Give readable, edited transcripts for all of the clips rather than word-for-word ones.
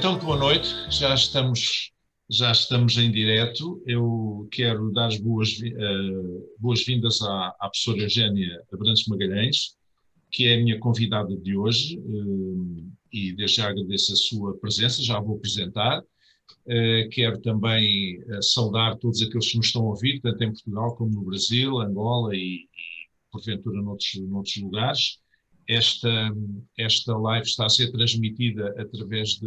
Então, boa noite, já estamos em direto. Eu quero dar as boas-vindas à professora Eugénia Abrantes Magalhães, que é a minha convidada de hoje, e desde já agradeço a sua presença, já a vou apresentar. Quero também saudar todos aqueles que nos estão a ouvir, tanto em Portugal como no Brasil, Angola e porventura noutros lugares. Esta live está a ser transmitida através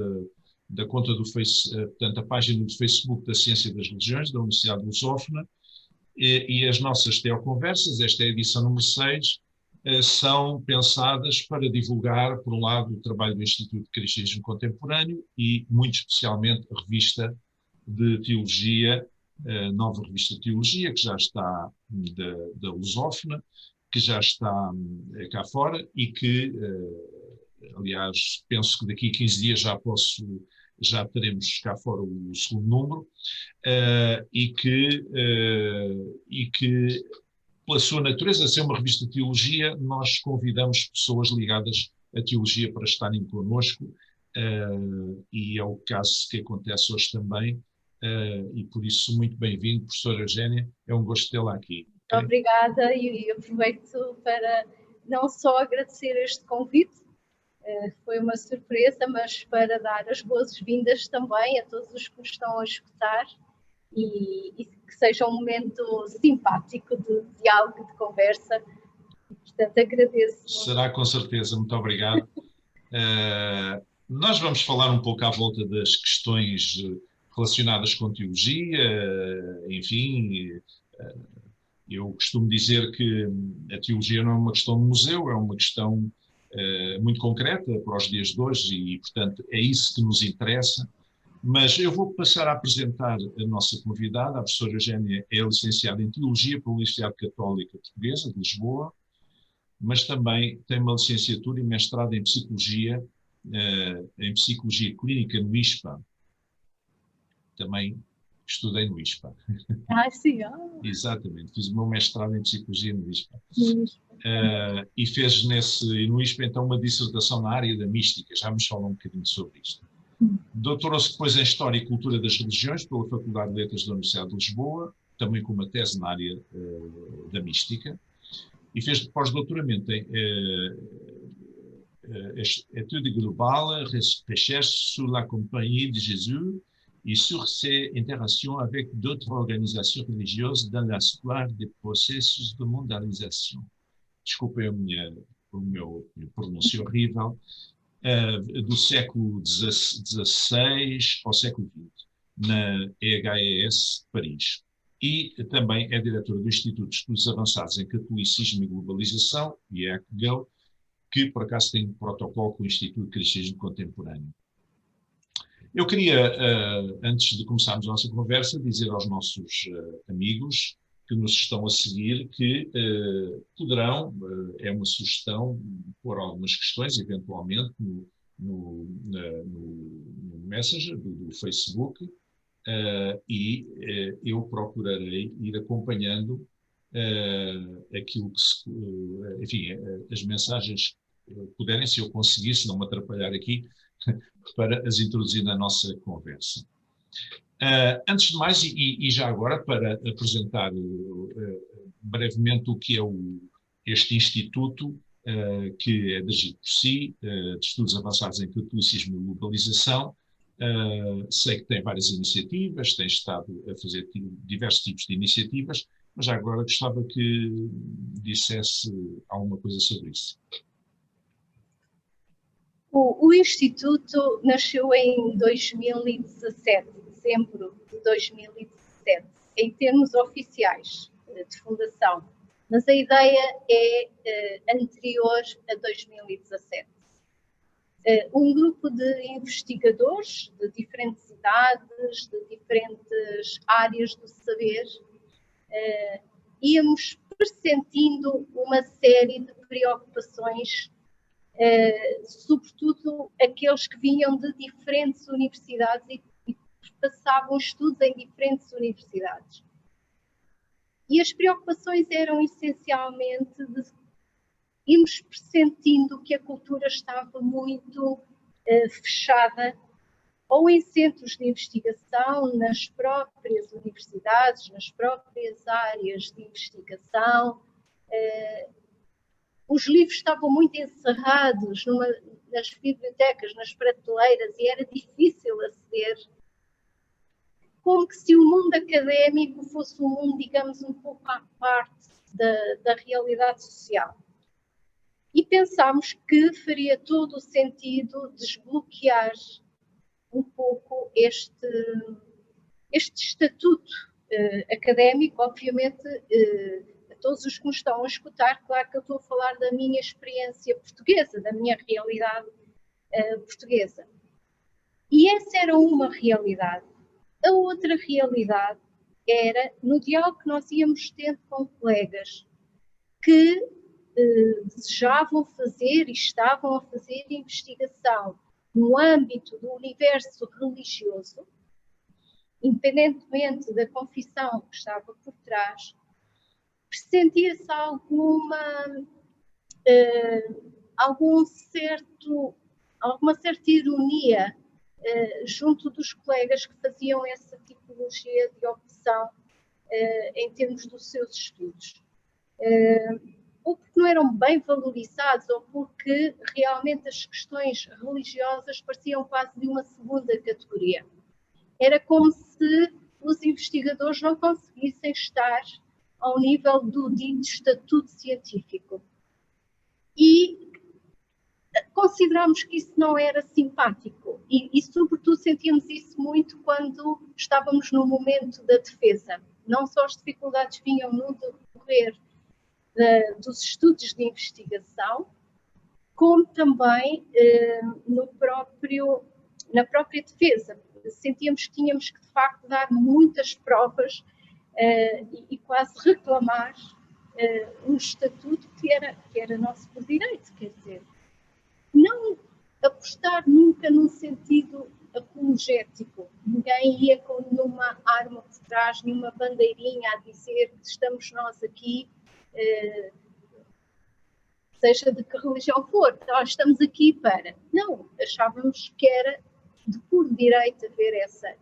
da conta do portanto, a página do Facebook da Ciência das Religiões, da Universidade de Lusófona, e as nossas teoconversas, esta é a edição número 6, são pensadas para divulgar, por um lado, o trabalho do Instituto de Cristianismo Contemporâneo e, muito especialmente, a revista de Teologia, a nova revista de Teologia, que já está da Lusófona, que já está cá fora e que, aliás, penso que daqui a 15 dias já teremos cá fora o segundo número, e que, pela sua natureza, ser uma revista de teologia, nós convidamos pessoas ligadas à teologia para estarem connosco, e é o caso que acontece hoje também, e por isso muito bem-vindo, professora Eugénia, é um gosto tê-la aqui. Okay? Obrigada, e aproveito para não só agradecer este convite, foi uma surpresa, mas para dar as boas-vindas também a todos os que nos estão a escutar e que seja um momento simpático de diálogo, de conversa. Portanto, agradeço. Será com certeza, muito obrigado. Nós vamos falar um pouco à volta das questões relacionadas com teologia, enfim. Eu costumo dizer que a teologia não é uma questão de museu, é uma questão muito concreta para os dias de hoje e, portanto, é isso que nos interessa. Mas eu vou passar a apresentar a nossa convidada, a professora Eugénia é licenciada em Teologia pela Universidade Católica Portuguesa de Lisboa, mas também tem uma licenciatura e mestrado em Psicologia Clínica no ISPA. Também estudei no ISPA. Sim. Exatamente, fiz o meu mestrado em Psicologia no ISPA. E fez no ISPA então uma dissertação na área da mística, já nos falou um bocadinho sobre isto. Doutorou-se depois em História e Cultura das Religiões pela Faculdade de Letras da Universidade de Lisboa, também com uma tese na área da mística, e fez pós-doutoramento em Études globales, recherche sur la Compagnie de Jésus et sur ses interactions avec d'autres organisations religieuses dans l'histoire des processos de mondialisation. Desculpem o meu pronúncio horrível, do século XVI ao século XX, na EHES de Paris. E também é diretora do Instituto de Estudos Avançados em Catolicismo e Globalização, IECGL, que por acaso tem um protocolo com o Instituto de Cristianismo Contemporâneo. Eu queria, antes de começarmos a nossa conversa, dizer aos nossos amigos que nos estão a seguir que poderão, é uma sugestão, pôr algumas questões, eventualmente, no Messenger do Facebook, e eu procurarei ir acompanhando aquilo que enfim, as mensagens puderem, se eu conseguir, se não me atrapalhar aqui, para as introduzir na nossa conversa. Antes de mais, e já agora, para apresentar brevemente o que é este Instituto, que é dirigido por si, de Estudos Avançados em Catolicismo e Globalização. Sei que tem várias iniciativas, tem estado a fazer diversos tipos de iniciativas, mas já agora gostava que dissesse alguma coisa sobre isso. O Instituto nasceu em 2017, dezembro de 2017, em termos oficiais de fundação, mas a ideia é anterior a 2017. Um grupo de investigadores de diferentes idades, de diferentes áreas do saber, íamos pressentindo uma série de preocupações, sobretudo aqueles que vinham de diferentes universidades e passavam estudos em diferentes universidades. E as preocupações eram essencialmente íamos pressentindo que a cultura estava muito fechada ou em centros de investigação, nas próprias universidades, nas próprias áreas de investigação. Os livros estavam muito encerrados nas bibliotecas, nas prateleiras, e era difícil aceder, como que se o mundo académico fosse um mundo, digamos, um pouco à parte da realidade social. E pensámos que faria todo o sentido desbloquear um pouco este estatuto académico. Obviamente, a todos os que nos estão a escutar, claro que eu estou a falar da minha experiência portuguesa, da minha realidade portuguesa. E essa era uma realidade. A outra realidade era, no diálogo que nós íamos tendo com colegas que desejavam fazer e estavam a fazer investigação no âmbito do universo religioso, independentemente da confissão que estava por trás, sentia-se alguma certa ironia junto dos colegas que faziam essa tipologia de opção em termos dos seus estudos. Ou porque não eram bem valorizados, ou porque realmente as questões religiosas pareciam quase de uma segunda categoria. Era como se os investigadores não conseguissem estar ao nível do dito estatuto científico. E considerámos que isso não era simpático e sobretudo sentíamos isso muito quando estávamos no momento da defesa. Não só as dificuldades vinham no decorrer dos estudos de investigação, como também na própria defesa. Sentíamos que tínhamos que, de facto, dar muitas provas e quase reclamar um estatuto que era nosso por direito, quer dizer. Não apostar nunca num sentido apologético. Ninguém ia com nenhuma arma por trás, nenhuma bandeirinha a dizer que estamos nós aqui, seja de que religião for, nós estamos aqui para... Não, achávamos que era de puro direito haver essa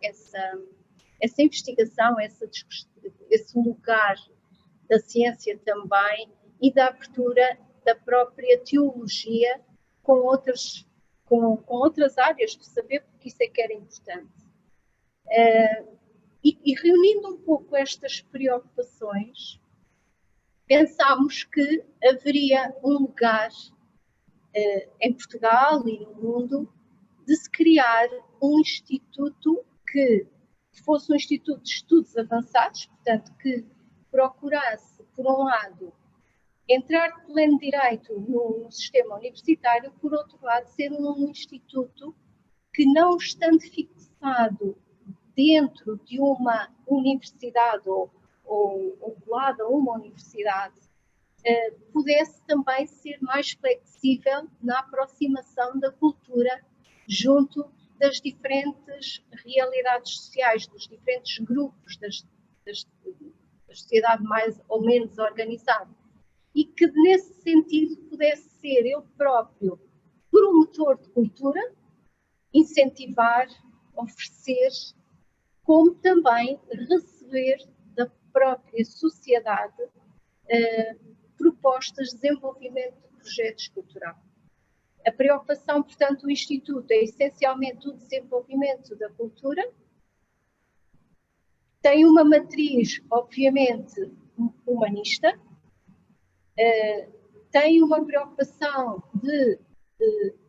investigação, esse lugar da ciência também e da abertura da própria teologia com outras áreas do saber, porque isso é que era importante. E reunindo um pouco estas preocupações, pensámos que haveria um lugar em Portugal e no mundo de se criar um instituto que fosse um instituto de estudos avançados, portanto, que procurasse, por um lado, entrar de pleno direito no sistema universitário, por outro lado, ser um instituto que, não estando fixado dentro de uma universidade ou colado a uma universidade, pudesse também ser mais flexível na aproximação da cultura junto das diferentes realidades sociais, dos diferentes grupos da sociedade mais ou menos organizada. E que, nesse sentido, pudesse ser eu próprio promotor de cultura, incentivar, oferecer, como também receber da própria sociedade propostas de desenvolvimento de projetos culturais. A preocupação, portanto, do Instituto é essencialmente o desenvolvimento da cultura. Tem uma matriz, obviamente, humanista. Tem uma preocupação de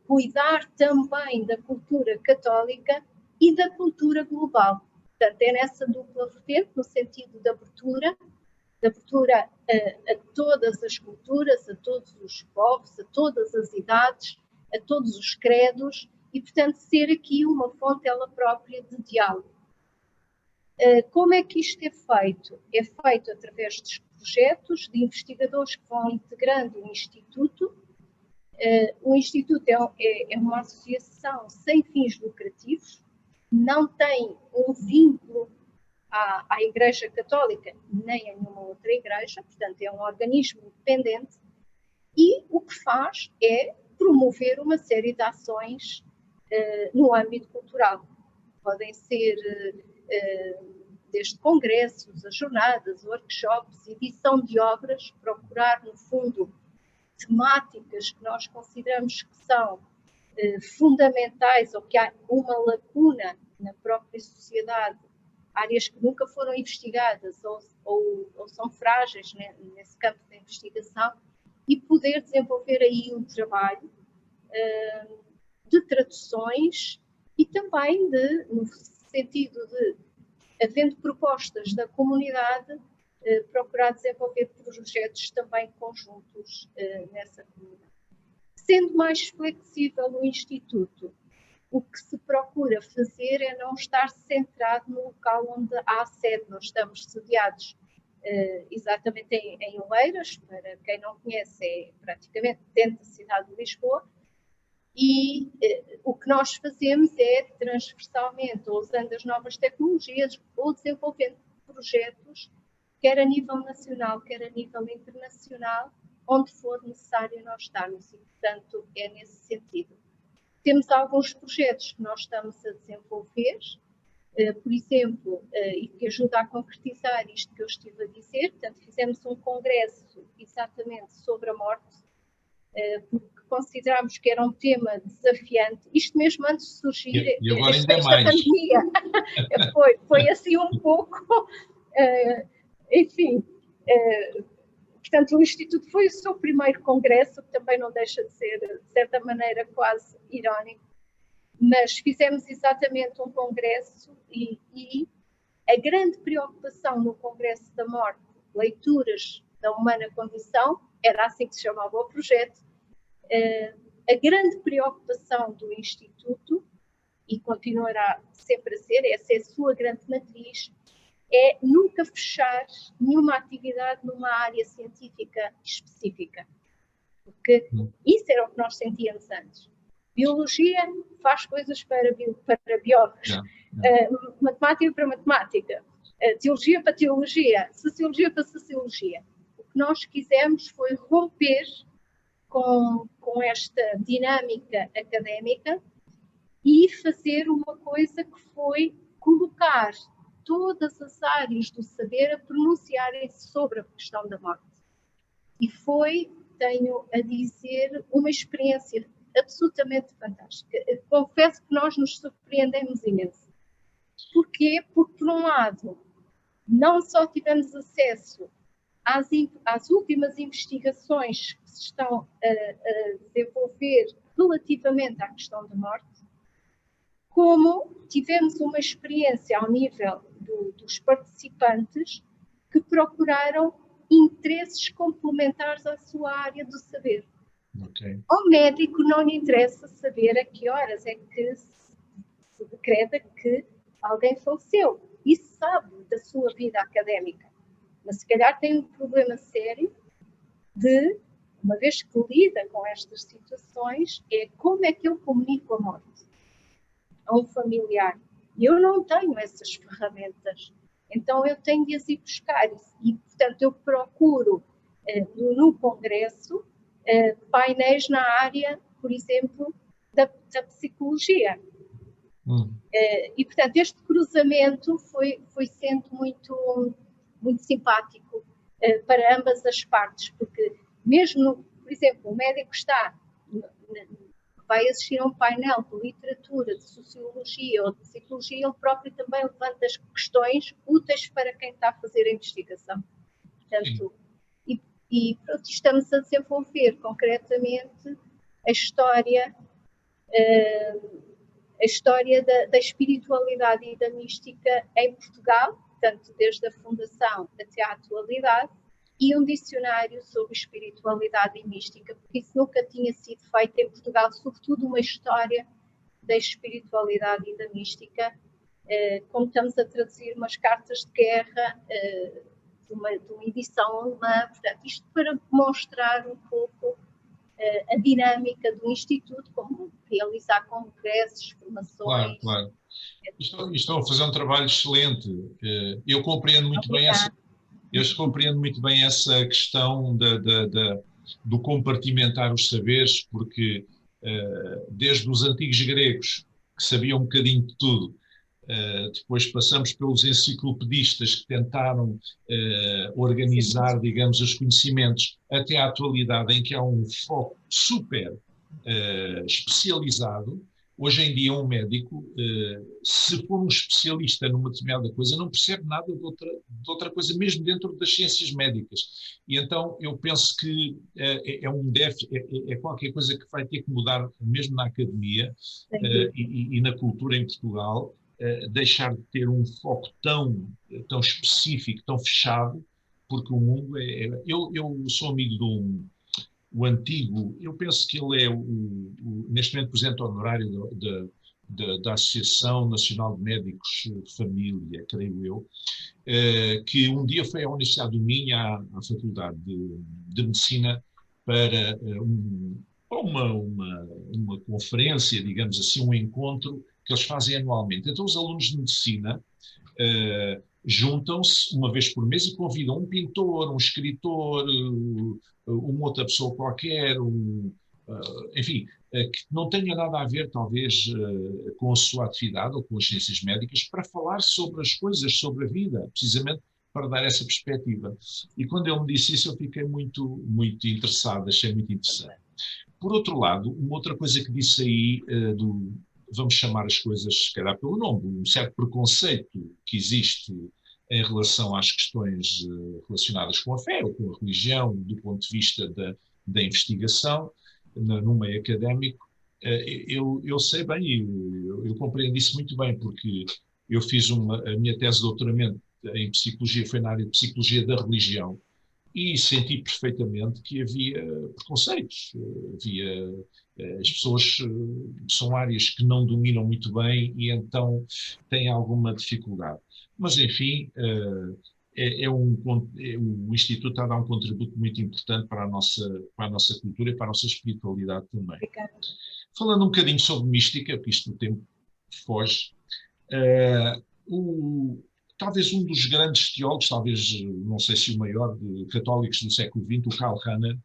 cuidar também da cultura católica e da cultura global. Portanto, é nessa dupla vertente, no sentido de abertura a todas as culturas, a todos os povos, a todas as idades, a todos os credos e, portanto, ser aqui uma fonte ela própria de diálogo. Como é que isto é feito? É feito através de projetos de investigadores que vão integrando o Instituto. O Instituto é uma associação sem fins lucrativos, não tem um vínculo à Igreja Católica nem a nenhuma outra igreja, portanto é um organismo independente e o que faz é promover uma série de ações no âmbito cultural. podem ser desde congressos, as jornadas, workshops, edição de obras, procurar, no fundo, temáticas que nós consideramos que são fundamentais ou que há uma lacuna na própria sociedade, áreas que nunca foram investigadas ou são frágeis, né, nesse campo da investigação, e poder desenvolver aí um trabalho de traduções e também no sentido de, havendo propostas da comunidade, procurar desenvolver projetos também conjuntos nessa comunidade. Sendo mais flexível o Instituto, o que se procura fazer é não estar centrado no local onde há a sede. Nós estamos sediados exatamente em Oeiras, para quem não conhece, é praticamente dentro da cidade de Lisboa, e o que nós fazemos é, transversalmente, ou usando as novas tecnologias, ou desenvolvendo projetos, quer a nível nacional, quer a nível internacional, onde for necessário nós estarmos, e, portanto, é nesse sentido. Temos alguns projetos que nós estamos a desenvolver, por exemplo, e que ajuda a concretizar isto que eu estive a dizer. Portanto, fizemos um congresso exatamente sobre a morte, porque considerámos que era um tema desafiante, isto mesmo antes de surgir e agora ainda esta mais. pandemia. foi assim um pouco, enfim, portanto o Instituto foi o seu primeiro congresso, que também não deixa de ser, de certa maneira, quase irónico, mas fizemos exatamente um congresso e a grande preocupação no Congresso da Morte, leituras da humana condição, era assim que se chamava o projeto. A grande preocupação do Instituto, e continuará sempre a ser, essa é a sua grande matriz, é nunca fechar nenhuma atividade numa área científica específica. Porque isso era o que nós sentíamos antes. Biologia faz coisas para biólogos, matemática para matemática, teologia para teologia, sociologia para sociologia. O que nós quisemos foi romper com esta dinâmica académica e fazer uma coisa que foi colocar todas as áreas do saber a pronunciarem-se sobre a questão da morte. E foi, tenho a dizer, uma experiência absolutamente fantástica. Confesso que nós nos surpreendemos imenso. Porquê? Porque, por um lado, não só tivemos acesso às últimas investigações que se estão a desenvolver relativamente à questão da morte, como tivemos uma experiência ao nível dos participantes que procuraram interesses complementares à sua área do saber. Okay. Ao médico não lhe interessa saber a que horas é que se decreta que alguém faleceu e sabe da sua vida académica. Mas se calhar tem um problema sério de, uma vez que lida com estas situações, é como é que eu comunico a morte a um familiar. E eu não tenho essas ferramentas. Então eu tenho de as ir buscar. E, portanto, eu procuro no congresso painéis na área, por exemplo, da psicologia. E, portanto, este cruzamento foi sendo muito simpático para ambas as partes, porque mesmo, por exemplo, o médico vai assistir a um painel de literatura, de sociologia ou de psicologia, ele próprio também levanta as questões úteis para quem está a fazer a investigação. Portanto, e pronto, estamos a desenvolver concretamente a história da espiritualidade e da mística em Portugal, portanto, desde a fundação até à atualidade, e um dicionário sobre espiritualidade e mística, porque isso nunca tinha sido feito em Portugal, sobretudo uma história da espiritualidade e da mística, como estamos a traduzir umas cartas de guerra de uma edição alemã, portanto, isto para demonstrar um pouco a dinâmica do Instituto, como realizar congressos, formações. Claro. Estão a fazer um trabalho excelente. Eu compreendo muito bem essa questão do compartimentar os saberes, porque desde os antigos gregos, que sabiam um bocadinho de tudo, Depois passamos pelos enciclopedistas que tentaram organizar, digamos, os conhecimentos até à atualidade, em que há um foco super especializado. Hoje em dia, um médico, se for um especialista numa determinada coisa, não percebe nada de outra coisa, mesmo dentro das ciências médicas. E então eu penso que é qualquer coisa que vai ter que mudar, mesmo na academia e na cultura em Portugal, deixar de ter um foco tão específico, tão fechado, porque o mundo eu sou amigo de o antigo, eu penso que ele é neste momento presidente honorário da Associação Nacional de Médicos de Família, creio eu, que um dia foi à Universidade do Minho, à Faculdade de Medicina, para uma conferência, digamos assim, um encontro que eles fazem anualmente. Então, os alunos de medicina juntam-se uma vez por mês e convidam um pintor, um escritor, uma outra pessoa qualquer, enfim, que não tenha nada a ver, talvez, com a sua atividade ou com as ciências médicas, para falar sobre as coisas, sobre a vida, precisamente para dar essa perspectiva. E quando ele me disse isso, eu fiquei muito, muito interessado, achei muito interessante. Por outro lado, uma outra coisa que disse aí, vamos chamar as coisas, se calhar, pelo nome, um certo preconceito que existe em relação às questões relacionadas com a fé ou com a religião, do ponto de vista da investigação, no meio académico, eu sei bem, eu compreendo isso muito bem, porque eu fiz a minha tese de doutoramento em psicologia, foi na área de psicologia da religião, e senti perfeitamente que havia preconceitos, as pessoas são áreas que não dominam muito bem e então têm alguma dificuldade. Mas, enfim, o Instituto está a dar um contributo muito importante para a nossa cultura e para a nossa espiritualidade também. Falando um bocadinho sobre mística, porque isto o tempo foge, talvez um dos grandes teólogos, talvez, não sei se o maior, de católicos do século XX, o Karl Rahner,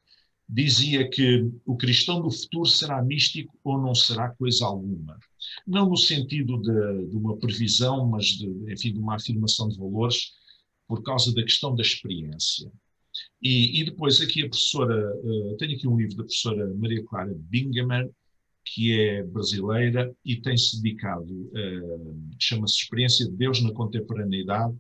dizia que o cristão do futuro será místico ou não será coisa alguma. Não no sentido de uma previsão, mas enfim, de uma afirmação de valores, por causa da questão da experiência. E depois aqui a professora, tenho aqui um livro da professora Maria Clara Bingaman, que é brasileira e tem-se dedicado, chama-se Experiência de Deus na Contemporaneidade,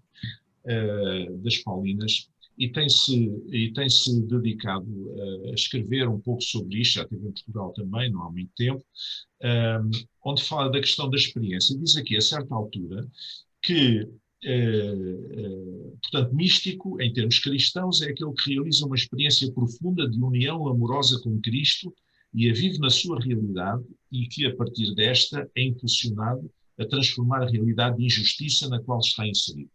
das Paulinas, e tem-se dedicado a escrever um pouco sobre isto, já esteve em Portugal também, não há muito tempo, onde fala da questão da experiência. Diz aqui, a certa altura, que, portanto, místico, em termos cristãos, é aquele que realiza uma experiência profunda de união amorosa com Cristo e a vive na sua realidade e que, a partir desta, é impulsionado a transformar a realidade de injustiça na qual está inserido.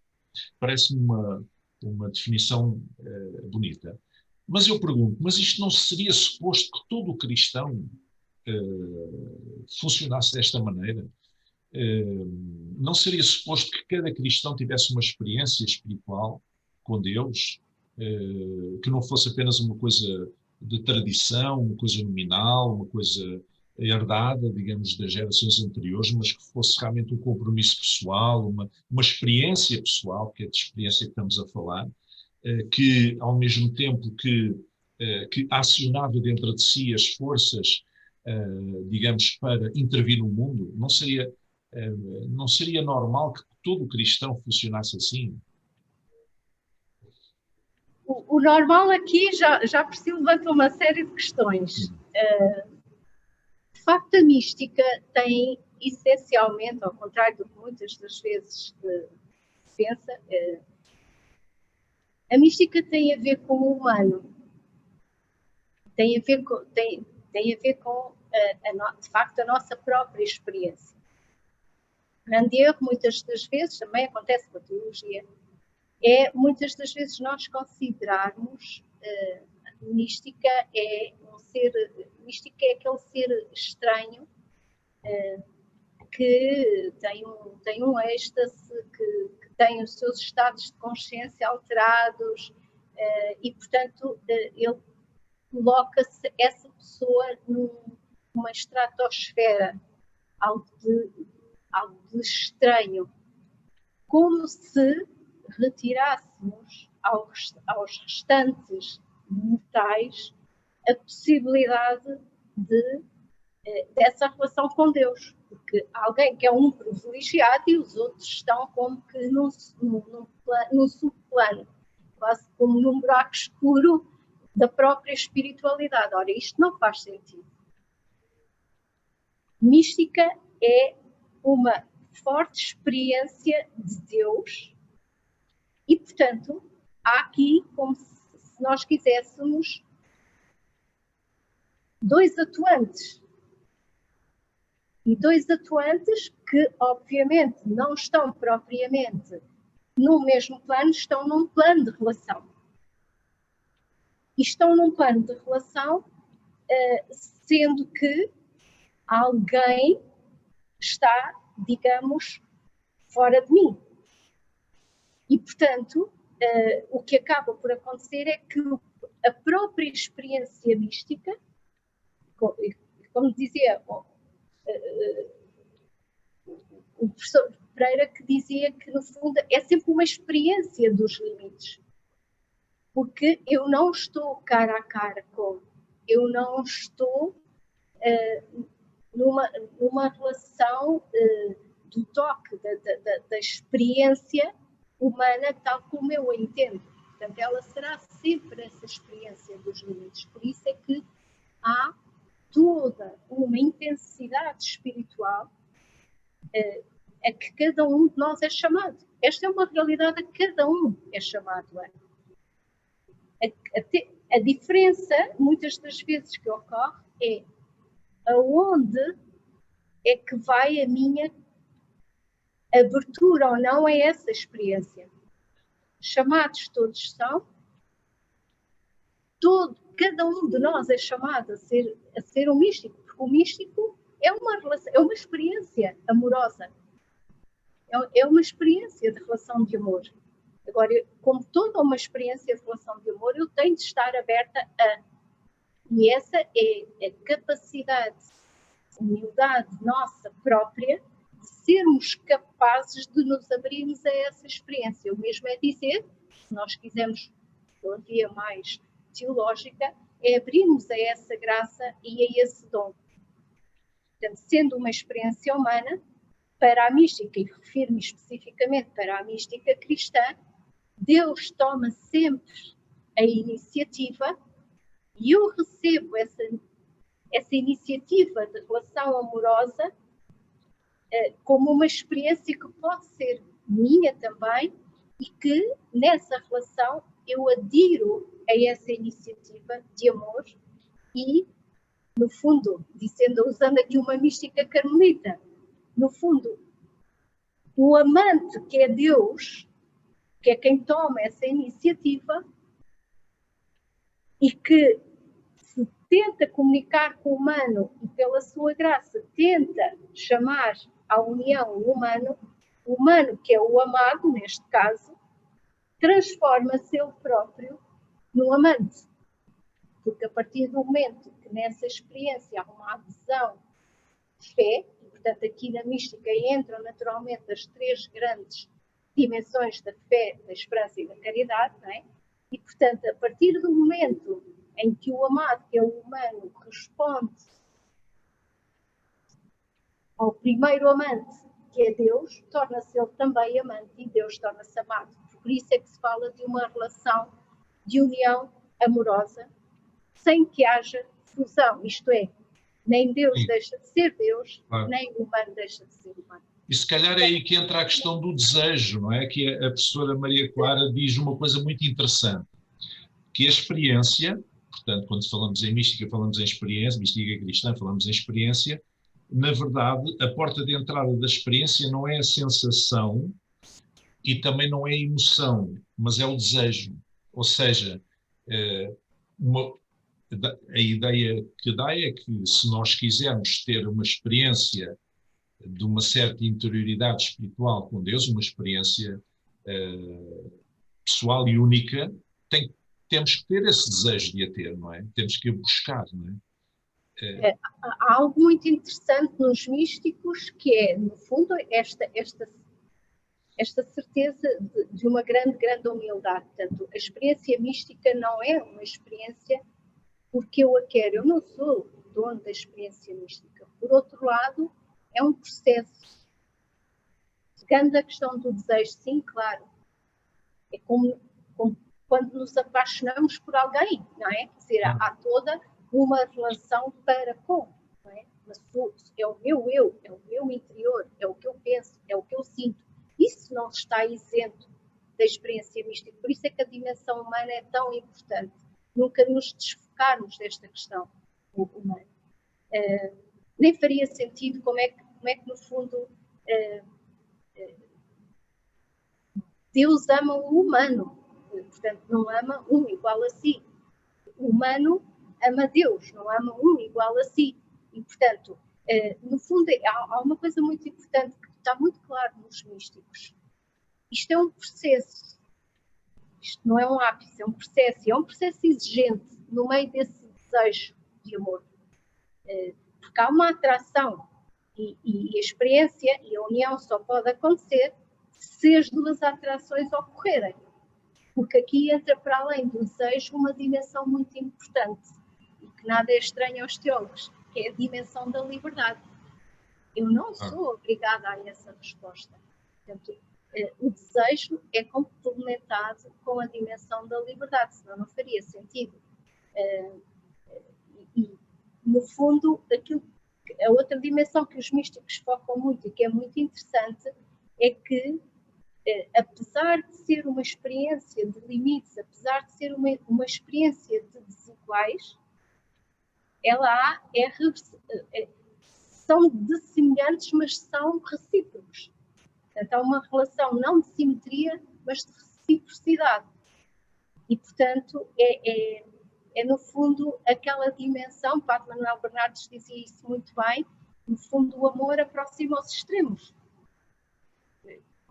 Parece-me uma definição bonita. Mas eu pergunto, mas isto não seria suposto que todo o cristão funcionasse desta maneira? Não seria suposto que cada cristão tivesse uma experiência espiritual com Deus, que não fosse apenas uma coisa de tradição, uma coisa nominal, uma coisa herdada, digamos, das gerações anteriores, mas que fosse realmente um compromisso pessoal, uma experiência pessoal, que é de experiência que estamos a falar, que ao mesmo tempo que acionava dentro de si as forças, digamos, para intervir no mundo, não seria normal que todo cristão funcionasse assim? O normal aqui já por si levanta uma série de questões. De facto, a mística tem essencialmente, ao contrário do que muitas das vezes se pensa, a mística tem a ver com o humano, tem a ver com de facto, a nossa própria experiência. O grande erro, muitas das vezes, também acontece com a teologia, muitas das vezes nós considerarmos mística mística é aquele ser estranho que tem um êxtase, que tem os seus estados de consciência alterados e, portanto, ele coloca-se essa pessoa numa estratosfera, algo de estranho. como se retirássemos aos restantes mortais a possibilidade dessa relação com Deus. Porque alguém que é um privilegiado e os outros estão como que num subplano, quase como num buraco escuro da própria espiritualidade. Ora, isto não faz sentido. Mística é uma forte experiência de Deus e, portanto, há aqui, como se nós quiséssemos, dois atuantes. E dois atuantes que, obviamente, não estão propriamente no mesmo plano, estão num plano de relação. E estão num plano de relação, sendo que alguém está, digamos, fora de mim. E, portanto, o que acaba por acontecer é que a própria experiência mística, como dizia o professor Pereira, que dizia que, no fundo, é sempre uma experiência dos limites. Porque eu não estou cara a cara com, eu não estou numa relação do toque, da experiência humana tal como eu a entendo. Portanto, ela será sempre essa experiência dos limites. Por isso é que há toda uma intensidade espiritual a que cada um de nós é chamado. Esta é uma realidade a que cada um é chamado a. A diferença, muitas das vezes que ocorre, é aonde é que vai a minha abertura ou não a essa experiência. Chamados todos são, cada um de nós é chamado a ser um místico, porque o místico é uma relação, é uma experiência amorosa, é uma experiência de relação de amor. Agora, como toda uma experiência de relação de amor, eu tenho de estar aberta a. E essa é a capacidade, a humildade nossa própria, de sermos capazes de nos abrirmos a essa experiência. O mesmo é dizer, se nós quisermos, pela via mais teológica, é abrirmos a essa graça e a esse dom. Portanto, sendo uma experiência humana, para a mística, e refiro-me especificamente para a mística cristã, Deus toma sempre a iniciativa e eu recebo essa iniciativa de relação amorosa como uma experiência que pode ser minha também e que nessa relação eu adiro a essa iniciativa de amor e, no fundo, usando aqui uma mística carmelita, no fundo, o amante que é Deus, que é quem toma essa iniciativa e que se tenta comunicar com o humano e pela sua graça tenta chamar à união o humano que é o amado, neste caso, transforma-se ele próprio no amante. Porque a partir do momento que nessa experiência há uma adesão de fé, e portanto aqui na mística entram naturalmente as três grandes dimensões da fé, da esperança e da caridade, não é? E portanto, a partir do momento em que o amado, que é o humano, responde ao primeiro amante, que é Deus, torna-se ele também amante e Deus torna-se amado. Por isso é que se fala de uma relação de união amorosa, sem que haja fusão, isto é, nem Deus deixa de ser Deus, nem o humano deixa de ser humano. E se calhar é aí que entra a questão do desejo, não é? Que a professora Maria Clara diz uma coisa muito interessante, que a experiência, portanto, quando falamos em mística, falamos em experiência, mística cristã, falamos em experiência, na verdade, a porta de entrada da experiência não é a sensação e também não é a emoção, mas é o desejo. Ou seja, a ideia que dá é que se nós quisermos ter uma experiência de uma certa interioridade espiritual com Deus, uma experiência pessoal e única, temos que ter esse desejo de a ter, não é? Temos que a buscar, não é? Há algo muito interessante nos místicos que é, no fundo, esta esta certeza de uma grande, grande humildade. Portanto, a experiência mística não é uma experiência porque eu a quero. Eu não sou dono da experiência mística. Por outro lado, é um processo. Pegando a questão do desejo, sim, claro. É como quando nos apaixonamos por alguém, não é? Quer dizer, há toda uma relação para com, não é? Mas é o meu eu, é o meu interior, é o que eu penso, é o que eu sinto. Isso não está isento da experiência mística. Por isso é que a dimensão humana é tão importante. Nunca nos desfocarmos desta questão humana. Nem faria sentido como é que no fundo, Deus ama o humano. Portanto, não ama um igual a si. O humano ama Deus, não ama um igual a si. E, portanto, no fundo, há uma coisa muito importante que está muito claro nos místicos. Isto é um processo. Isto não é um ápice, é um processo. E é um processo exigente no meio desse desejo de amor. Porque há uma atração. E a experiência e a união só pode acontecer se as duas atrações ocorrerem. Porque aqui entra para além do desejo uma dimensão muito importante e que nada é estranho aos teólogos, que é a dimensão da liberdade. Eu não sou obrigada a essa resposta. Portanto, o desejo é complementado com a dimensão da liberdade, senão não faria sentido. E, no fundo, a outra dimensão que os místicos focam muito e que é muito interessante é que, apesar de ser uma experiência de limites, apesar de ser uma experiência de desiguais, ela são dessemelhantes, mas são recíprocos. Portanto, há uma relação não de simetria, mas de reciprocidade. E, portanto, é no fundo aquela dimensão, Padre Manuel Bernardes dizia isso muito bem, no fundo o amor aproxima os extremos.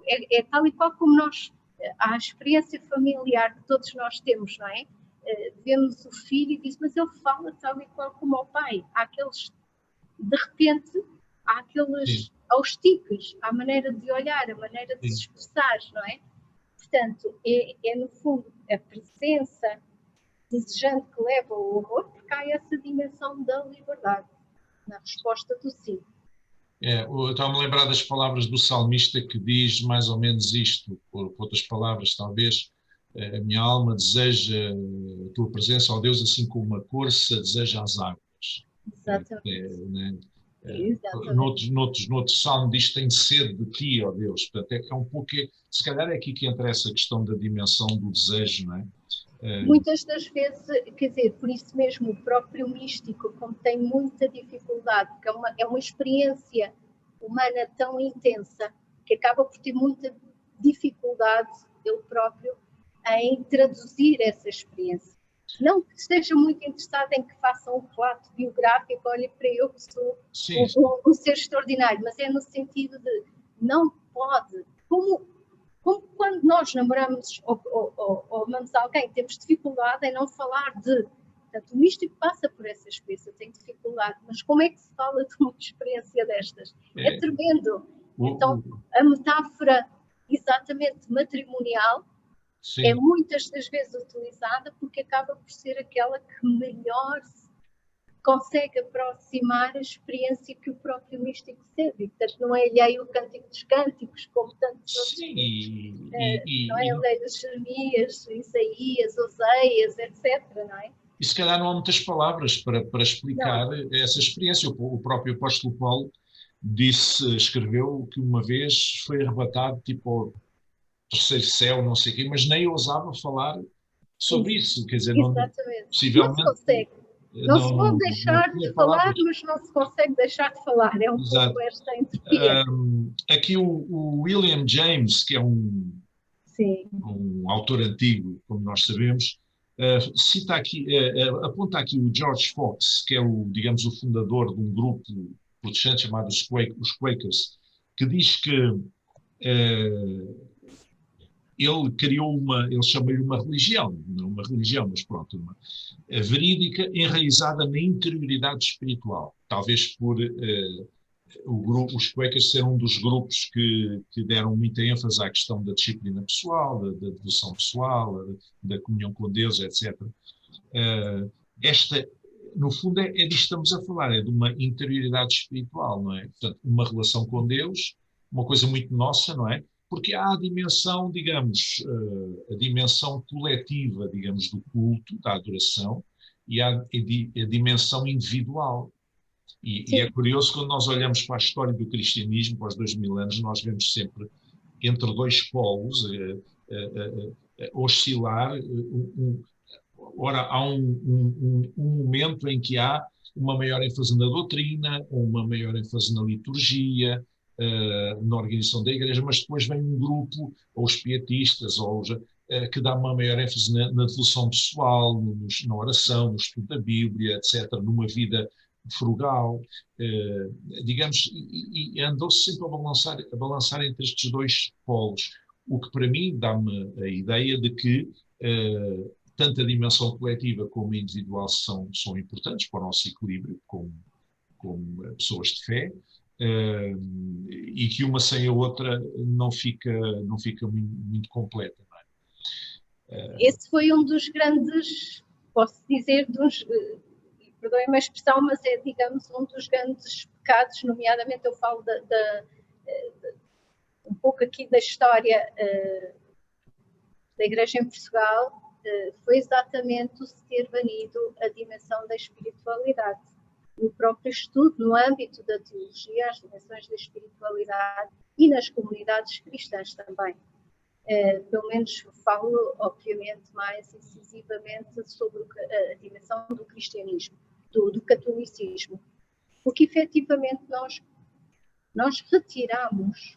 É tal e qual como há a experiência familiar que todos nós temos, não é? Vemos o filho e diz, mas ele fala tal e qual como o pai. Há aqueles, de repente, há aqueles aos tipos, a maneira de olhar, a maneira de se expressar, não é? Portanto, é no fundo a presença desejante que leva ao amor, porque há essa dimensão da liberdade, na resposta do sim. Eu estava-me a lembrar das palavras do salmista que diz mais ou menos isto, por outras palavras talvez, a minha alma deseja a tua presença, ó Deus, assim como uma corça deseja as águas. Exatamente. Noutro salmo diz tem sede de ti, ó Deus. Portanto, é um pouco, se calhar é aqui que entra essa questão da dimensão do desejo, não é? Muitas das vezes, quer dizer, por isso mesmo o próprio místico, como tem muita dificuldade, porque é uma experiência humana tão intensa, que acaba por ter muita dificuldade, ele próprio, em traduzir essa experiência. Não que esteja muito interessado em que façam um relato biográfico, olha para eu que sou um ser extraordinário, mas é no sentido de não pode, como quando nós namoramos ou amamos alguém, temos dificuldade em não falar de. Portanto, o místico passa por essa experiência, tem dificuldade, mas como é que se fala de uma experiência destas? É tremendo. Então, a metáfora exatamente matrimonial é muitas das vezes utilizada porque acaba por ser aquela que melhor consegue aproximar a experiência que o próprio místico teve. Portanto, não é alheio o Cântico dos Cânticos, como tantos outros livros. Não é alheio das Jeremias, Isaías, Oseias, etc. Não é? E se calhar não há muitas palavras para explicar essa experiência. O próprio apóstolo Paulo escreveu que uma vez foi arrebatado tipo ao terceiro céu, não sei o quê, mas nem ousava falar sobre isso. Quer dizer, possivelmente... Não se consegue. Não se pode deixar de falar, mas não se consegue deixar de falar. É um pouco esta entropia. Aqui o William James, que é um autor antigo, como nós sabemos, cita aqui, aponta aqui o George Fox, que é digamos, o fundador de um grupo protestante chamado os Quakers, que diz que ele criou ele chama-lhe uma religião, não uma religião, mas pronto, uma verídica, enraizada na interioridade espiritual, talvez por os Quakers serão um dos grupos que deram muita ênfase à questão da disciplina pessoal, da devoção pessoal, da comunhão com Deus, etc. Esta, no fundo, é disto que estamos a falar, é de uma interioridade espiritual, não é? Portanto, uma relação com Deus, uma coisa muito nossa, não é? Porque há a dimensão, digamos, a dimensão coletiva, digamos, do culto, da adoração, e há a dimensão individual. E é curioso, quando nós olhamos para a história do cristianismo, para os 2000 anos, nós vemos sempre entre dois polos oscilar. Ora, há um momento em que há uma maior ênfase na doutrina, uma maior ênfase na liturgia, na organização da igreja, mas depois vem um grupo, ou os pietistas, ou que dá uma maior ênfase na devoção pessoal, na oração, no estudo da Bíblia, etc., numa vida frugal, digamos, e andou-se sempre a balançar entre estes dois polos, o que para mim dá-me a ideia de que tanto a dimensão coletiva como a individual são importantes para o nosso equilíbrio como pessoas de fé, e que uma sem a outra não fica muito completa. Não é? Esse foi um dos grandes, posso dizer, perdoem-me a expressão, mas é, digamos, um dos grandes pecados, nomeadamente eu falo um pouco aqui da história da Igreja em Portugal, foi exatamente o se ter banido a dimensão da espiritualidade. No próprio estudo, no âmbito da teologia, as dimensões da espiritualidade e nas comunidades cristãs também. Pelo menos falo, obviamente, mais incisivamente sobre a dimensão do cristianismo, do catolicismo, porque efetivamente nós retiramos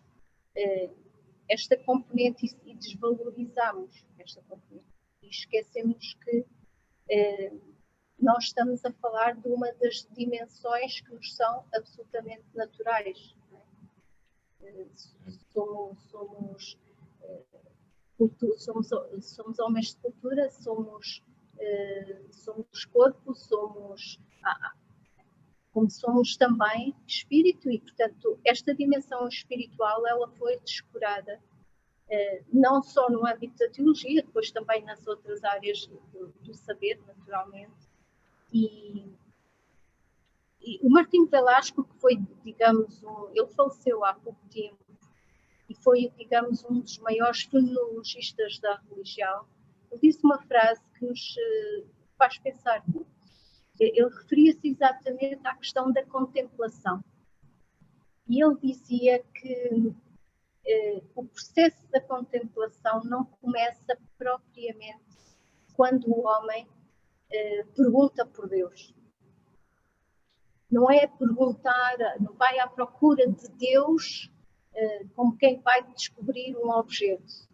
esta componente e desvalorizamos esta componente e esquecemos que nós estamos a falar de uma das dimensões que nos são absolutamente naturais. Não é? Somos homens de cultura, somos corpo, como somos também espírito, e portanto esta dimensão espiritual ela foi descurada não só no âmbito da teologia, depois também nas outras áreas do saber, naturalmente. E o Martim Velasco, que foi, digamos, ele faleceu há pouco tempo e foi, digamos, um dos maiores fenomenologistas da religião. Ele disse uma frase que nos faz pensar muito. Ele referia-se exatamente à questão da contemplação. E ele dizia que o processo da contemplação não começa propriamente quando o homem pergunta por Deus. Não é perguntar, não vai à procura de Deus como quem vai descobrir um objeto.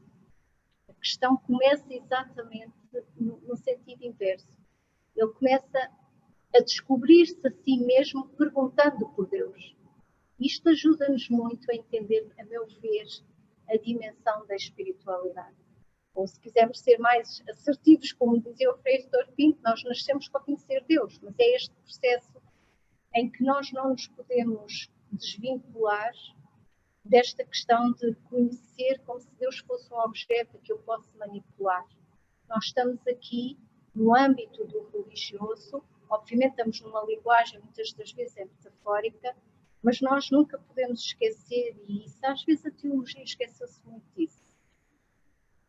A questão começa exatamente no sentido inverso. Ele começa a descobrir-se a si mesmo perguntando por Deus. Isto ajuda-nos muito a entender, a meu ver, a dimensão da espiritualidade. Ou se quisermos ser mais assertivos, como dizia o Frei Doutor Pinto, nós nascemos para conhecer Deus, mas é este processo em que nós não nos podemos desvincular desta questão de conhecer como se Deus fosse um objeto que eu posso manipular. Nós estamos aqui no âmbito do religioso, obviamente estamos numa linguagem muitas das vezes é metafórica, mas nós nunca podemos esquecer, e isso, às vezes a teologia esqueceu-se muito disso.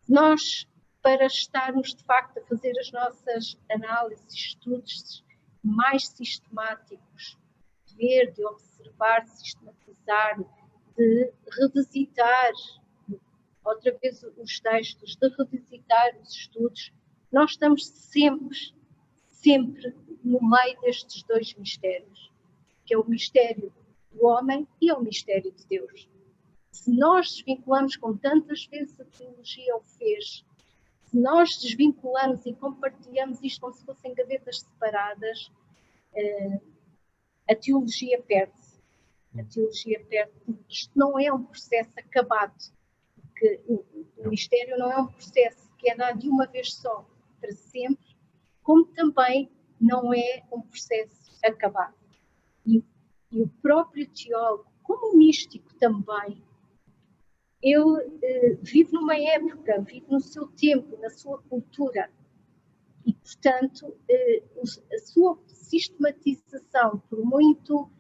Nós, para estarmos de facto a fazer as nossas análises, estudos mais sistemáticos, de ver, de observar, de sistematizar, de revisitar outra vez os textos, de revisitar os estudos, nós estamos sempre no meio destes dois mistérios, que é o mistério do homem e é o mistério de Deus. Se nós desvinculamos, como tantas vezes a teologia o fez, se nós desvinculamos e compartilhamos isto como se fossem gavetas separadas, a teologia perde-se. A teologia perde, porque isto não é um processo acabado. Porque o mistério não é um processo que é dado de uma vez só, para sempre, como também não é um processo acabado. E e o próprio teólogo, como o místico também, ele vive numa época, vive no seu tempo, na sua cultura. E, portanto, a sua sistematização, por muito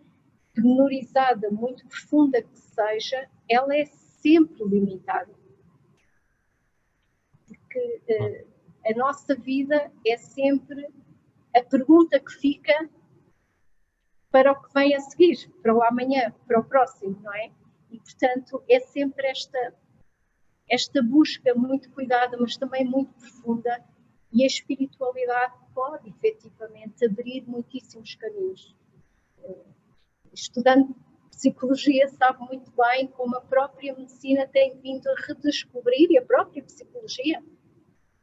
pormenorizada, muito profunda que seja, ela é sempre limitada. Porque a nossa vida é sempre a pergunta que fica para o que vem a seguir, para o amanhã, para o próximo, não é? E, portanto, é sempre esta busca muito cuidada, mas também muito profunda, e a espiritualidade pode, efetivamente, abrir muitíssimos caminhos. Estudando psicologia, sabe muito bem como a própria medicina tem vindo a redescobrir, e a própria psicologia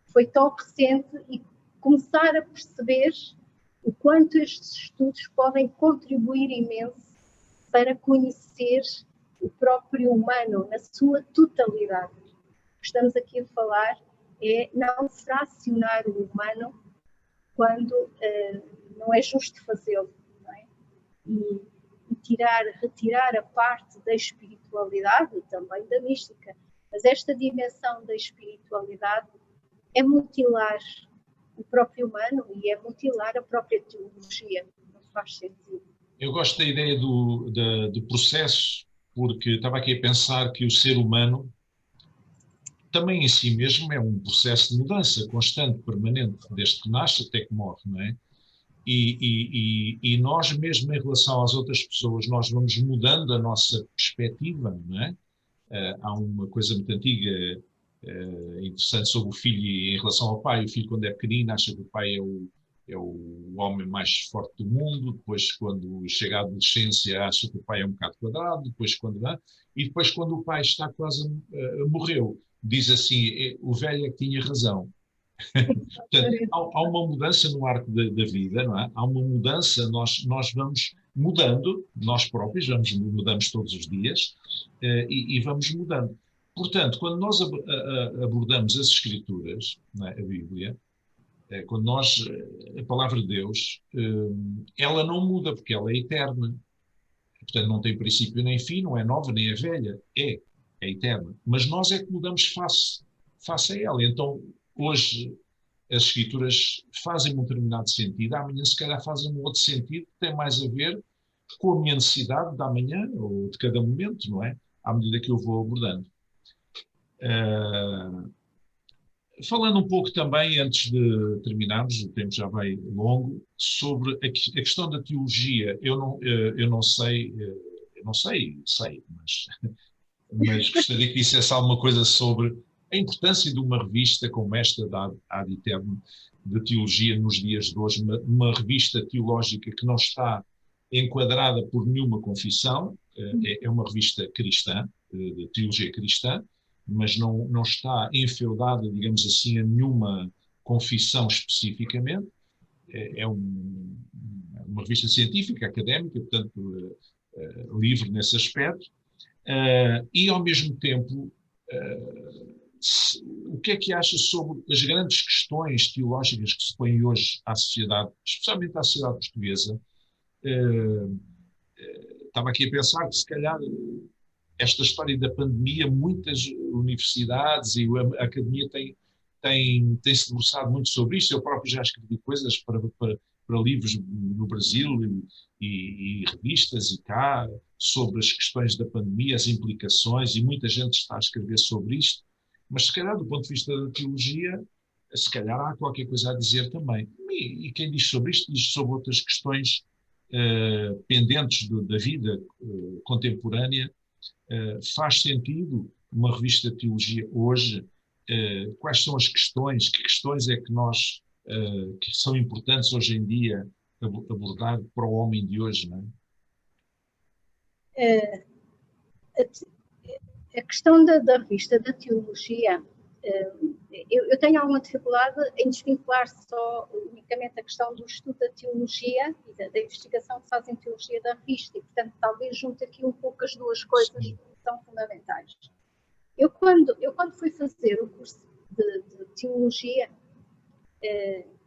foi tão recente, e começar a perceber o quanto estes estudos podem contribuir imenso para conhecer o próprio humano na sua totalidade. O que estamos aqui a falar é não fracionar o humano quando não é justo fazê-lo, não é? E retirar a parte da espiritualidade e também da mística. Mas esta dimensão da espiritualidade é mutilar o próprio humano e é mutilar a própria teologia. Não faz sentido. Eu gosto da ideia do processo, porque estava aqui a pensar que o ser humano também em si mesmo é um processo de mudança constante, permanente, desde que nasce até que morre, não é? E nós mesmo em relação às outras pessoas, nós vamos mudando a nossa perspectiva, não é? Há uma coisa muito antiga, interessante sobre o filho em relação ao pai. O filho, quando é pequenino, acha que o pai é o homem mais forte do mundo. Depois, quando chega à adolescência, acha que o pai é um bocado quadrado. E depois, quando o pai está quase morreu, diz assim: o velho é que tinha razão. Portanto, há uma mudança no arco da vida, não é? Há uma mudança, nós vamos mudando, nós próprios mudamos todos os dias, e vamos mudando. Portanto, quando nós abordamos as Escrituras, não é? A Bíblia, quando a palavra de Deus, ela não muda porque ela é eterna. Portanto, não tem princípio nem fim, não é nova nem é velha, é eterna. Mas nós é que mudamos face a ela. Então, hoje as escrituras fazem um determinado sentido, amanhã se calhar fazem um outro sentido que tem mais a ver com a minha necessidade da manhã ou de cada momento, não é? À medida que eu vou abordando. Falando um pouco também, antes de terminarmos, o tempo já vai longo, sobre a questão da teologia. Eu não sei, mas gostaria que dissesse alguma coisa sobre a importância de uma revista como esta da Ad Eternum de teologia nos dias de hoje, uma revista teológica que não está enquadrada por nenhuma confissão, é uma revista cristã, de teologia cristã, mas não está enfeudada, digamos assim, a nenhuma confissão especificamente. É uma revista científica, académica, portanto, livre nesse aspecto. E, ao mesmo tempo, o que é que acha sobre as grandes questões teológicas que se põem hoje à sociedade, especialmente à sociedade portuguesa? Estava aqui a pensar que, se calhar, esta história da pandemia, muitas universidades e a academia tem se debruçado muito sobre isto. Eu próprio já escrevi coisas para livros no Brasil e revistas e cá sobre as questões da pandemia, as implicações, e muita gente está a escrever sobre isto. Mas, se calhar, do ponto de vista da teologia, se calhar há qualquer coisa a dizer também. E quem diz sobre isto, diz sobre outras questões pendentes da vida contemporânea. Faz sentido uma revista de teologia hoje? Quais são as questões? Que questões é que que são importantes hoje em dia abordar para o homem de hoje, não é? A questão da revista da teologia, eu tenho alguma dificuldade em desvincular só unicamente a questão do estudo da teologia e da investigação que se faz em teologia da revista, e, portanto, talvez junte aqui um pouco as duas coisas que são fundamentais. Eu quando fui fazer o curso de teologia,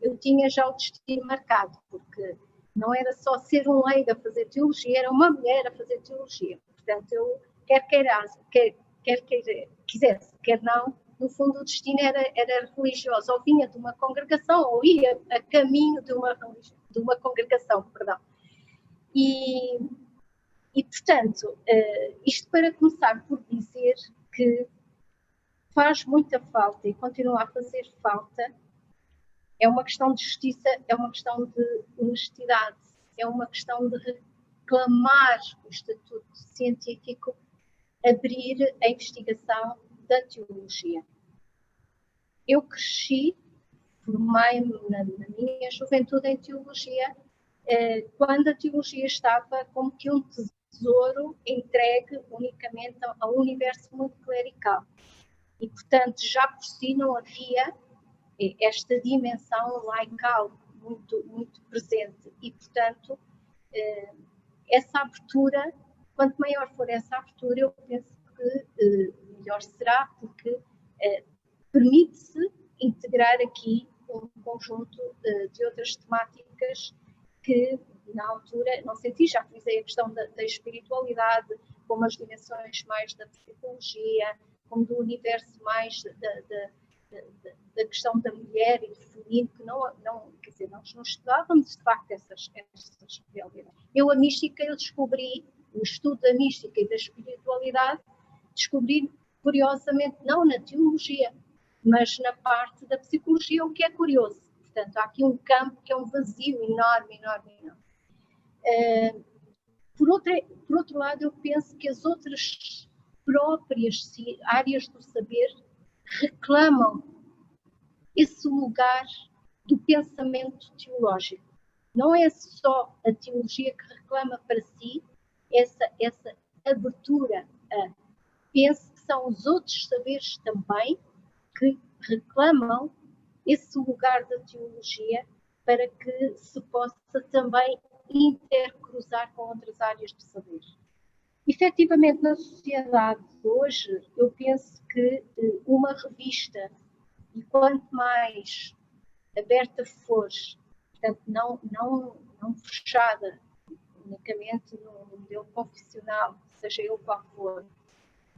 eu tinha já o destino marcado, porque Não era só ser um leigo a fazer teologia, era uma mulher a fazer teologia. Portanto, eu quer quisesse, quer não, no fundo o destino era religioso, ou vinha de uma congregação, ou ia a caminho de uma congregação, perdão. E portanto, isto para começar por dizer que faz muita falta e continua a fazer falta. É uma questão de justiça, é uma questão de honestidade, é uma questão de reclamar o estatuto científico, abrir a investigação da teologia. Eu cresci, formei-me na minha juventude em teologia, quando a teologia estava como que um tesouro entregue unicamente ao universo muito clerical. E, portanto, já por si não havia esta dimensão laical muito, muito presente. E, portanto, essa abertura, quanto maior for essa abertura, eu penso que melhor será, porque permite-se integrar aqui um conjunto de outras temáticas que, na altura, não senti, já frisei a questão da espiritualidade, como as dimensões mais da psicologia, como do universo mais da questão da mulher e do feminino, que quer dizer, nós não estudávamos de facto essas realidades. A mística, eu descobri, o estudo da mística e da espiritualidade, descobri, curiosamente, não na teologia, mas na parte da psicologia, o que é curioso. Portanto, há aqui um campo que é um vazio enorme, enorme, enorme. Por outro lado, eu penso que as outras próprias áreas do saber reclamam esse lugar do pensamento teológico. Não é só a teologia que reclama para si essa abertura. Penso que são os outros saberes também que reclamam esse lugar da teologia para que se possa também intercruzar com outras áreas do saber. Efetivamente, na sociedade de hoje, eu penso que uma revista, e quanto mais aberta for, portanto, não fechada unicamente no modelo confessional, seja ele qual for,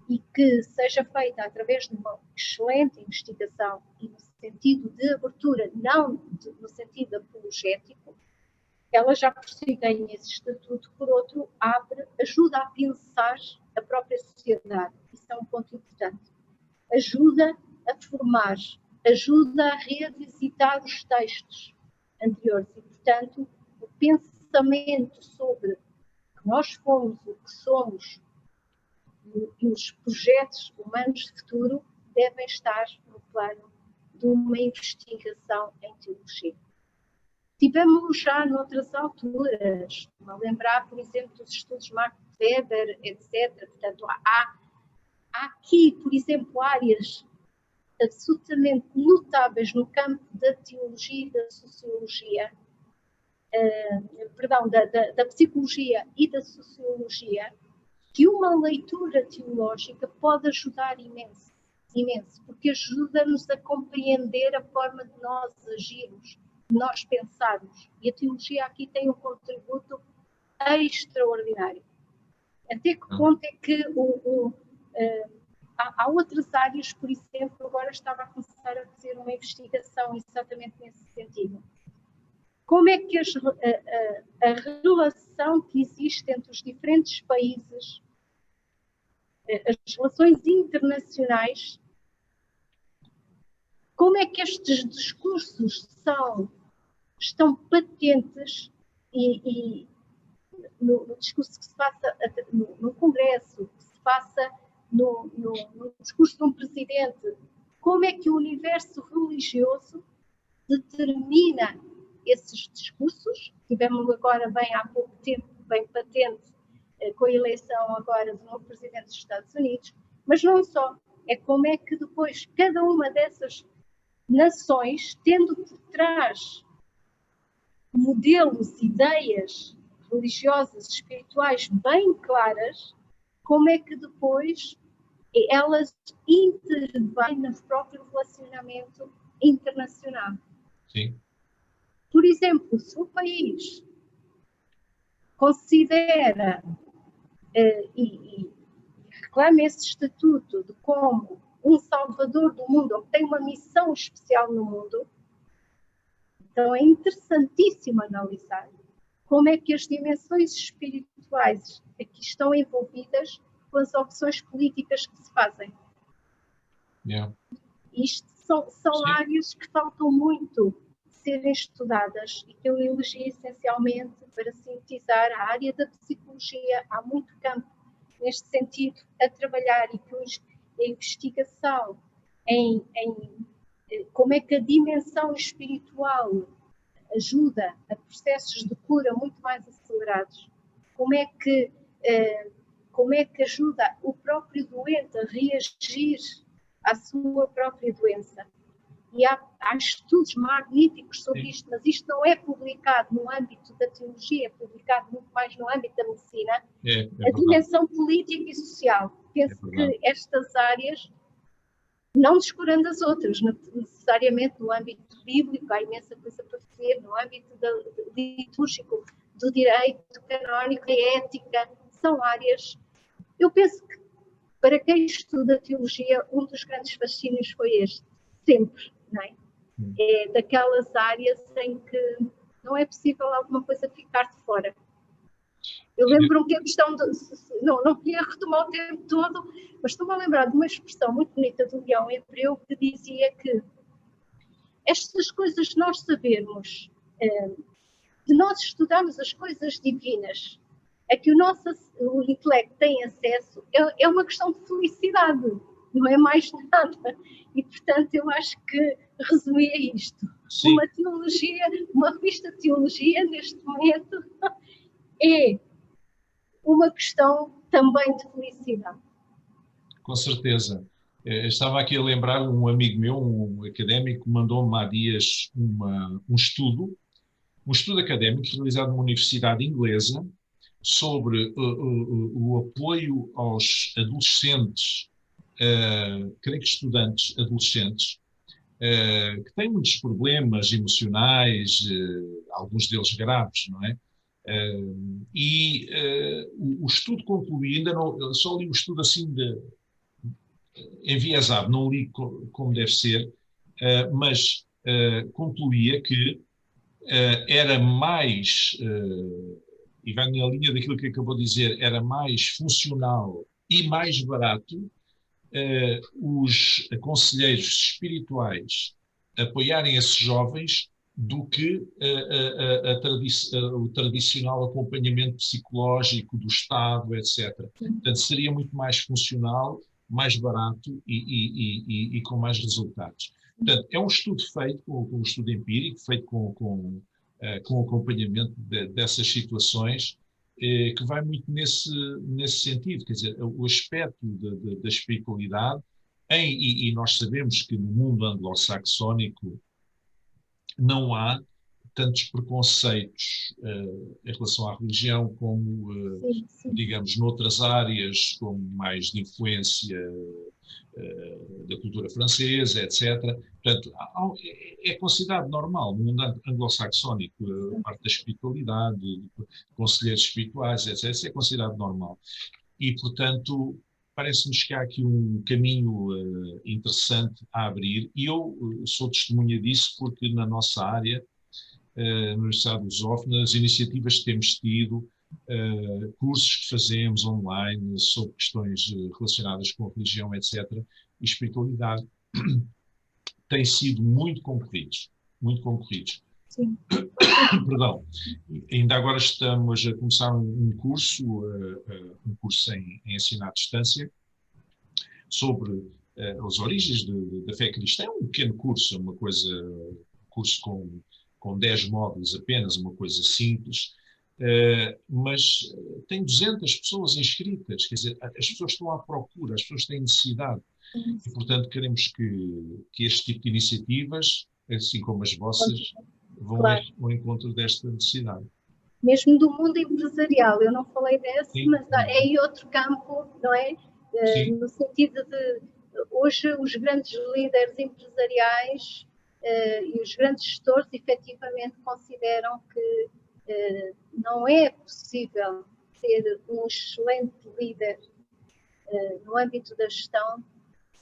e que seja feita através de uma excelente investigação e no sentido de abertura, não no sentido apologético, ela já por si tem esse estatuto, por outro, ajuda a pensar a própria sociedade. Isso é um ponto importante. Ajuda a formar, ajuda a revisitar os textos anteriores e, portanto, o pensamento sobre o que nós fomos, o que somos e os projetos humanos de futuro devem estar no plano de uma investigação em teologia. Tivemos já noutras alturas, a lembrar, por exemplo, dos estudos Max Weber, etc. Portanto, há aqui, por exemplo, áreas absolutamente notáveis no campo da teologia e da sociologia, da psicologia e da sociologia, que uma leitura teológica pode ajudar imenso, porque ajuda-nos a compreender a forma de nós agirmos, de nós pensarmos. E a teologia aqui tem um contributo extraordinário. Até que ponto é que há outras áreas, por exemplo, agora estava a começar a fazer uma investigação exatamente nesse sentido. Como é que a relação que existe entre os diferentes países, as relações internacionais, como é que estes discursos estão patentes e no discurso que se passa no Congresso, que se passa no discurso de um presidente, como é que o universo religioso determina esses discursos? Tivemos agora, bem há pouco tempo, bem patente, com a eleição agora do novo presidente dos Estados Unidos, mas não só, é como é que depois cada uma dessas nações, tendo por trás modelos, ideias religiosas, espirituais bem claras, como é que depois elas intervêm no próprio relacionamento internacional. Sim. Por exemplo, se o país considera e reclama esse estatuto de como um salvador do mundo, ou que tem uma missão especial no mundo, então é interessantíssimo analisar como é que as dimensões espirituais aqui estão envolvidas com as opções políticas que se fazem. Yeah. Isto são áreas que faltam muito serem estudadas e que eu elegi essencialmente para sintetizar a área da psicologia. Há muito campo neste sentido a trabalhar e que hoje a investigação em como é que a dimensão espiritual ajuda a processos de cura muito mais acelerados, como é que ajuda o próprio doente a reagir à sua própria doença. E há estudos magníficos sobre isto, mas isto não é publicado no âmbito da teologia, é publicado muito mais no âmbito da medicina. A dimensão política e social. Penso que estas áreas, não descurando as outras, necessariamente no âmbito bíblico, há imensa coisa para fazer, no âmbito litúrgico, do direito canónico, da ética, são áreas. Eu penso que, para quem estuda teologia, um dos grandes fascínios foi este, sempre, não é? É daquelas áreas em que não é possível alguma coisa ficar de fora. Eu lembro-me que a questão não queria retomar o tempo todo, mas estou-me a lembrar de uma expressão muito bonita do Leão Hebreu que dizia que estas coisas que nós sabermos, de nós estudarmos as coisas divinas, a que o intelecto tem acesso, é uma questão de felicidade, não é mais nada. E, portanto, eu acho que resumia isto. Sim. Uma revista de teologia, neste momento, é uma questão também de felicidade. Com certeza. Estava aqui a lembrar, um amigo meu, um académico, mandou-me há dias um estudo académico realizado numa universidade inglesa sobre o apoio aos adolescentes, creio que estudantes adolescentes, que têm muitos problemas emocionais, alguns deles graves, não é? O estudo concluía, ainda não, só li o estudo assim enviesado, não li como deve ser, mas concluía que era mais, e vai na linha daquilo que acabou de dizer, era mais funcional e mais barato os conselheiros espirituais apoiarem esses jovens do que o tradicional acompanhamento psicológico do Estado, etc. Portanto, seria muito mais funcional, mais barato e com mais resultados. Portanto, é um estudo feito, um estudo empírico, feito com acompanhamento dessas situações, que vai muito nesse sentido, quer dizer, o aspecto da espiritualidade, e nós sabemos que no mundo anglo-saxónico não há tantos preconceitos em relação à religião como, digamos, noutras áreas, como mais de influência da cultura francesa, etc. Portanto, é considerado normal no mundo anglo-saxónico a parte da espiritualidade, de conselheiros espirituais, etc. Isso é considerado normal. E, portanto, parece-nos que há aqui um caminho interessante a abrir, e eu sou testemunha disso porque na nossa área, na Universidade de Lusófona, as iniciativas que temos tido, cursos que fazemos online sobre questões relacionadas com a religião, etc., e espiritualidade, têm sido muito concorridos, muito concorridos. Sim. Perdão. Ainda agora estamos a começar um curso em ensino à distância sobre as origens da fé cristã. É um pequeno curso, curso com 10 módulos apenas, uma coisa simples, mas tem 200 pessoas inscritas, quer dizer, as pessoas estão à procura, as pessoas têm necessidade. E, portanto, queremos que este tipo de iniciativas, assim como as vossas, vão ao encontro desta necessidade. Mesmo do mundo empresarial, eu não falei desse, mas é em outro campo, não é? No sentido de, hoje, os grandes líderes empresariais e os grandes gestores efetivamente consideram que Não é possível ser um excelente líder no âmbito da gestão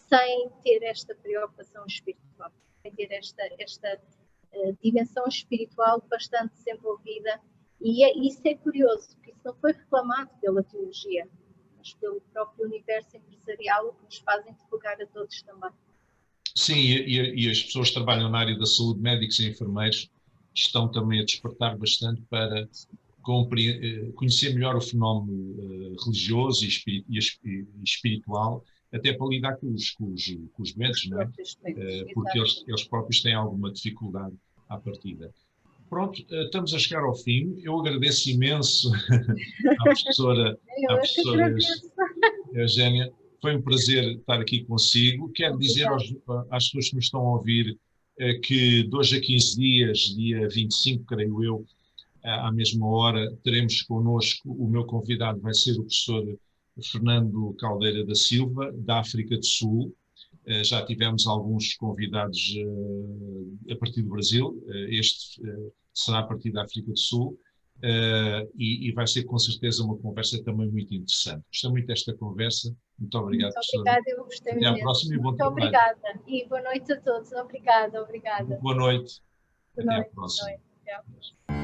sem ter esta preocupação espiritual, sem ter esta dimensão espiritual bastante desenvolvida. E isso é curioso, porque isso não foi reclamado pela teologia, mas pelo próprio universo empresarial, o que nos fazem divulgar a todos também. Sim, e as pessoas que trabalham na área da saúde, médicos e enfermeiros, estão também a despertar bastante para conhecer melhor o fenómeno religioso e espiritual, até para lidar com os doentes, não é? Porque eles próprios têm alguma dificuldade à partida. Pronto, estamos a chegar ao fim. Eu agradeço imenso à professora Eugénia. Foi um prazer estar aqui consigo. Quero dizer às pessoas que me estão a ouvir que de hoje a 15 dias, dia 25, creio eu, à mesma hora, teremos connosco, o meu convidado vai ser o professor Fernando Caldeira da Silva, da África do Sul. Já tivemos alguns convidados a partir do Brasil, este será a partir da África do Sul, e vai ser com certeza uma conversa também muito interessante. Gostei muito desta conversa. Muito obrigado, professor. Muito obrigada, eu gostei muito. Até à próxima e bom trabalho. Muito obrigada. E boa noite a todos. Obrigada. Boa noite. Até à próxima. Boa noite.